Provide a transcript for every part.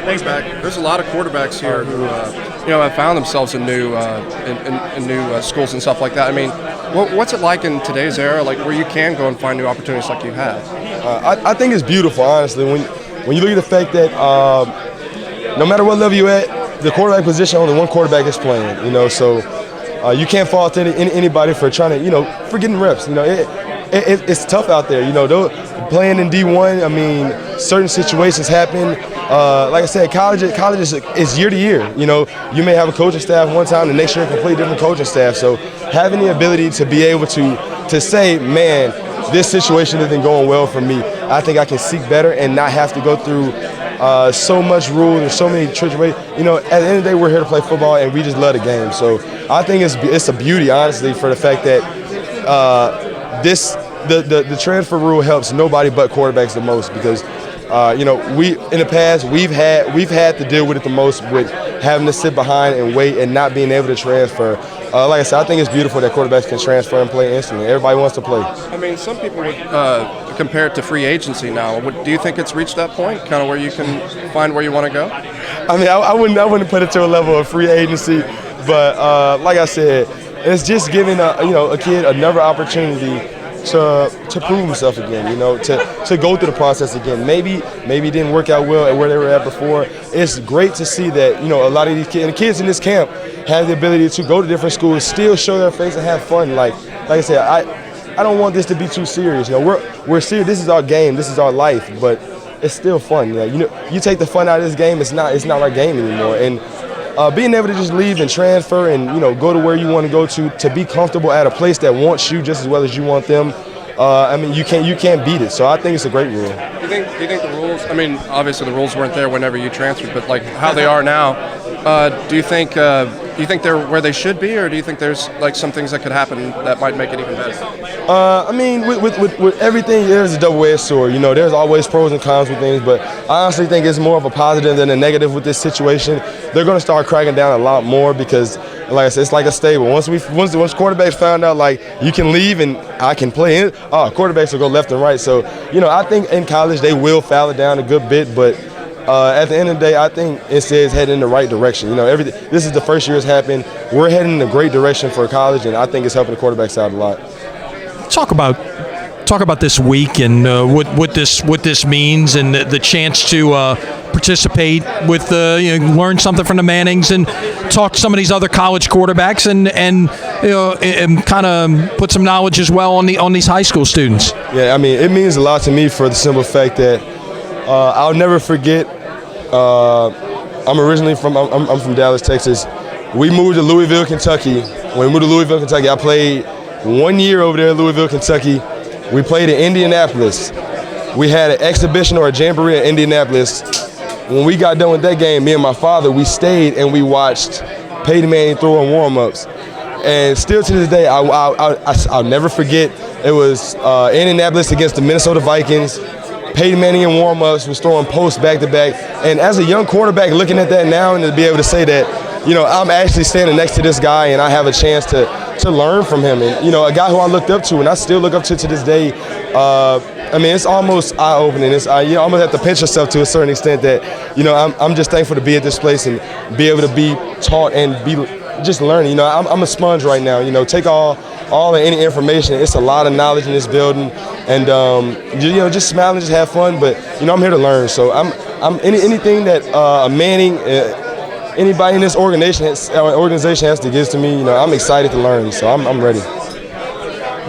quarterback. There's a lot of quarterbacks here who, have found themselves in new schools and stuff like that. I mean, what's it like in today's era, like where you can go and find new opportunities like you have? I think it's beautiful, honestly. When you look at the fact that no matter what level you're at, the quarterback position, only one quarterback is playing. So you can't fault anybody for trying to, for getting reps. It's tough out there. Playing in D1, I mean, certain situations happen. Like I said, college is year to year. You may have a coaching staff one time, the next year a completely different coaching staff. So having the ability to be able to say, man, this situation isn't going well for me, I think I can seek better and not have to go through so much rules and so many tricks. At the end of the day, we're here to play football and we just love the game. So I think it's a beauty, honestly, for the fact that the transfer rule helps nobody but quarterbacks the most because we in the past we've had to deal with it the most with having to sit behind and wait and not being able to transfer. Like I said, I think it's beautiful that quarterbacks can transfer and play instantly. Everybody wants to play. I mean, some people would compare it to free agency now. Do you think it's reached that point, kind of where you can find where you want to go? I mean, I wouldn't put it to a level of free agency, but like I said, it's just giving a kid another opportunity to prove himself again, to go through the process again. Maybe it didn't work out well at where they were at before. It's great to see that, a lot of these kids, and the kids in this camp have the ability to go to different schools, still show their face and have fun. Like I said, I don't want this to be too serious. We're serious. This is our game. This is our life, but it's still fun. You take the fun out of this game, it's not our game anymore. And being able to just leave and transfer and go to where you want to go to be comfortable at a place that wants you just as well as you want them. I mean, you can't beat it. So I think it's a great rule. Do you think the rules? I mean, obviously the rules weren't there whenever you transferred, but like how they are now, do you think they're where they should be, or do you think there's like some things that could happen that might make it even better? I mean, with everything, there's a double-edged sword. There's always pros and cons with things, but I honestly think it's more of a positive than a negative with this situation. They're going to start cracking down a lot more because, like I said, it's like a stable. Once quarterbacks found out like you can leave and I can play, quarterbacks will go left and right. So I think in college they will foul it down a good bit, but at the end of the day, I think it's heading in the right direction. This is the first year it's happened. We're heading in a great direction for college, and I think it's helping the quarterbacks out a lot. Talk about this week and what this means and the chance to participate with learn something from the Mannings and talk to some of these other college quarterbacks and kind of put some knowledge as well on these high school students. Yeah, I mean, it means a lot to me for the simple fact that I'll never forget. I'm originally from Dallas, Texas. We moved to Louisville, Kentucky. When we moved to Louisville, Kentucky, I played 1 year over there in Louisville, Kentucky. We played in Indianapolis. We had an exhibition or a jamboree in Indianapolis. When we got done with that game, me and my father, we stayed and we watched Peyton Manning throw in warm-ups. And still to this day, I'll never forget. It was Indianapolis against the Minnesota Vikings. Peyton Manning in warm-ups was throwing posts back-to-back. And as a young quarterback looking at that now and to be able to say that, I'm actually standing next to this guy and I have a chance to learn from him. And, a guy who I looked up to and I still look up to this day. I mean, it's almost eye-opening. You almost have to pinch yourself to a certain extent that, I'm just thankful to be at this place and be able to be taught and be just learning. I'm a sponge right now. Take all and any information. It's a lot of knowledge in this building, and just smile and just have fun. But I'm here to learn. So I'm anything that Manning, anybody in this organization has to give to me. I'm excited to learn. So I'm ready.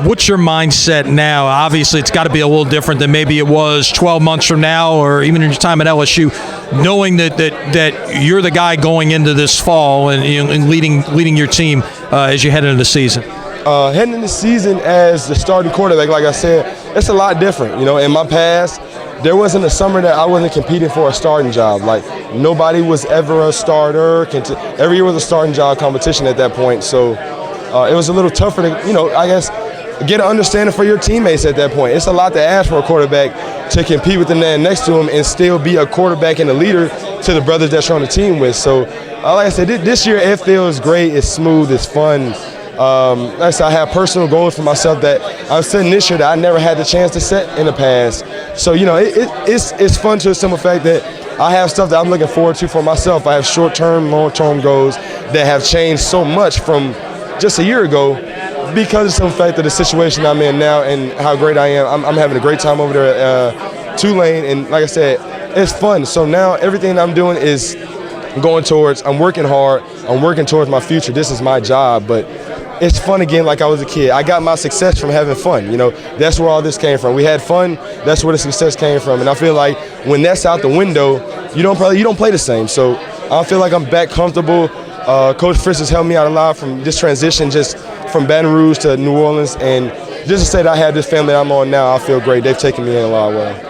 What's your mindset now? Obviously, it's got to be a little different than maybe it was 12 months from now or even in your time at LSU, knowing that you're the guy going into this fall and leading your team as you head into the season. Heading into the season as the starting quarterback, like I said, it's a lot different. In my past, there wasn't a summer that I wasn't competing for a starting job. Like, nobody was ever a starter. Every year was a starting job competition at that point. So it was a little tougher to, I guess, get an understanding for your teammates at that point. It's a lot to ask for a quarterback to compete with the man next to him and still be a quarterback and a leader to the brothers that you're on the team with. So, like I said, this year it feels great. It's smooth. It's fun. Like I said, I have personal goals for myself that I'm setting this year that I never had the chance to set in the past. So, it's fun to the simple fact that I have stuff that I'm looking forward to for myself. I have short-term, long-term goals that have changed so much from just a year ago because of some fact of the situation I'm in now and how great I am. I'm having a great time over there at Tulane, and like I said, it's fun. So now everything I'm doing is going towards, I'm working hard, I'm working towards my future. This is my job, but it's fun again like I was a kid. I got my success from having fun. That's where all this came from. We had fun, that's where the success came from. And I feel like when that's out the window, you don't play the same. So I feel like I'm back comfortable. Coach Fritz has helped me out a lot from this transition, just from Baton Rouge to New Orleans. And just to say that I have this family I'm on now, I feel great. They've taken me in a lot of ways.